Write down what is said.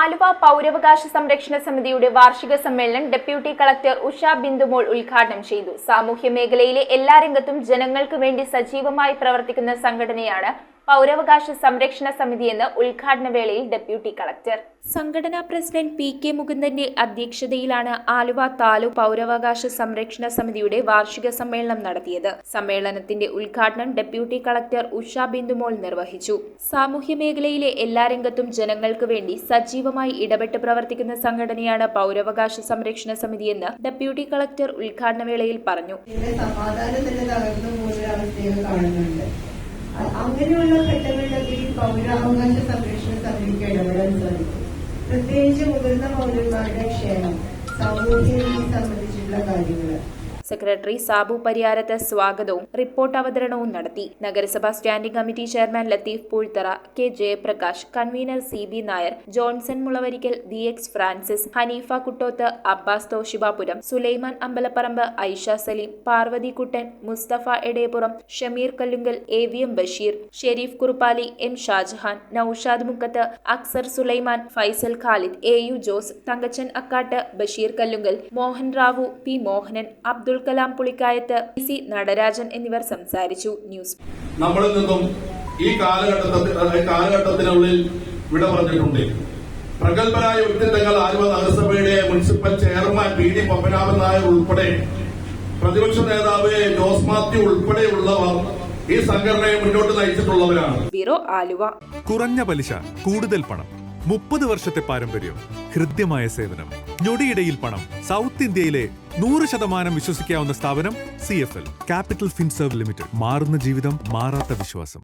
ആലുവ പൗരാവകാശ സംരക്ഷണ സമിതിയുടെ വാർഷിക സമ്മേളനം ഡെപ്യൂട്ടി കളക്ടർ ഉഷ ബിന്ദുമോൾ ഉദ്ഘാടനം ചെയ്തു. സാമൂഹ്യ മേഖലയിലെ എല്ലാ രംഗത്തും ജനങ്ങൾക്ക് വേണ്ടി സജീവമായി പ്രവർത്തിക്കുന്ന സംഘടനയാണ് പൗരാവകാശ സംരക്ഷണ സമിതിയെന്ന് ഉദ്ഘാടന വേളയിൽ ഡെപ്യൂട്ടി കളക്ടർ. സംഘടനാ പ്രസിഡന്റ് പി.കെ. മുകുന്ദന്റെ അധ്യക്ഷതയിലാണ് ആലുവ താലൂക്ക് പൗരാവകാശ സംരക്ഷണ സമിതിയുടെ വാർഷിക സമ്മേളനം നടത്തിയത്. സമ്മേളനത്തിന്റെ ഉദ്ഘാടനം ഡെപ്യൂട്ടി കളക്ടർ ഉഷ ബിന്ദുമോൾ നിർവഹിച്ചു. സാമൂഹ്യ മേഖലയിലെ എല്ലാ രംഗത്തും ജനങ്ങൾക്ക് വേണ്ടി സജീവമായി ഇടപെട്ട് പ്രവർത്തിക്കുന്ന സംഘടനയാണ് പൗരാവകാശ സംരക്ഷണ സമിതിയെന്ന് ഡെപ്യൂട്ടി കളക്ടർ ഉദ്ഘാടന വേളയിൽ പറഞ്ഞു. അങ്ങനെയുള്ള ഘട്ടങ്ങളിലൊക്കെ ഈ പൗരാവകാശ സംരക്ഷണ സമിതിക്ക് ഇടപെടാൻ സാധിക്കും. പ്രത്യേകിച്ച് മുതിർന്ന പൗരന്മാരുടെ ക്ഷേമം, സാമൂഹ്യനീതി സംബന്ധിച്ചിട്ടുള്ള കാര്യങ്ങൾ. സെക്രട്ടറി സാബു പരിയാരത്ത് സ്വാഗതവും റിപ്പോർട്ട് അവതരണവും നടത്തി. നഗരസഭാ standing committee chairman Latheef Poozhthara, K Jayaprakash, convener CB. Nair, Johnson Mulavarikkal, DX. Francis, Haneefa Kuttoth, Abbas Toshibapuram, Sulaiman Ambalapparambu, Aisha Saleem, Parvathy Kuttan, Musthafa Edeppuram, Shameer Kallungal, AVM. Basheer, Shareef Kuruppali, M. Shajahan, Noushad Mukkath, Aksar Sulaiman, Faisal Khalid, AU. Jose, Thankachan Akkattu, Basheer Kallungal, Mohan Rao, P. Mohanan, Abdul Kalam Pulikkayath, C. Natarajan എന്നിവർ സംസാരിച്ചു. ന്യൂസ് നമ്മളിൽ നിന്നും ഈ കാലഘട്ടത്തിനുള്ളിൽ വിട പറഞ്ഞിട്ടുണ്ട്. പ്രഗത്ഭരായ വ്യക്തിത്വങ്ങൾ ആലുവ നഗരസഭയുടെ municipal chairman P D. Padmanabhan Nair ഉൾപ്പെടെ പ്രതിപക്ഷ നേതാവ് ജോസ് മാത്യു ഉൾപ്പെടെയുള്ളവർ ഈ സംഘടനയെ മുന്നോട്ട് നയിച്ചിട്ടുള്ളവരാണ്. ബ്യൂറോ ആലുവ. കുറഞ്ഞ പലിശ, കൂടുതൽ പണം, 30 വർഷത്തെ പാരമ്പര്യം, ഹൃദ്യമായ സേവനം, ഞൊടിയിടയിൽ പണം. സൗത്ത് ഇന്ത്യയിലെ 100% വിശ്വസിക്കാവുന്ന സ്ഥാപനം CFL ക്യാപിറ്റൽ ഫിൻസർവ് ലിമിറ്റഡ്. മാറുന്ന ജീവിതം, മാറാത്ത വിശ്വാസം.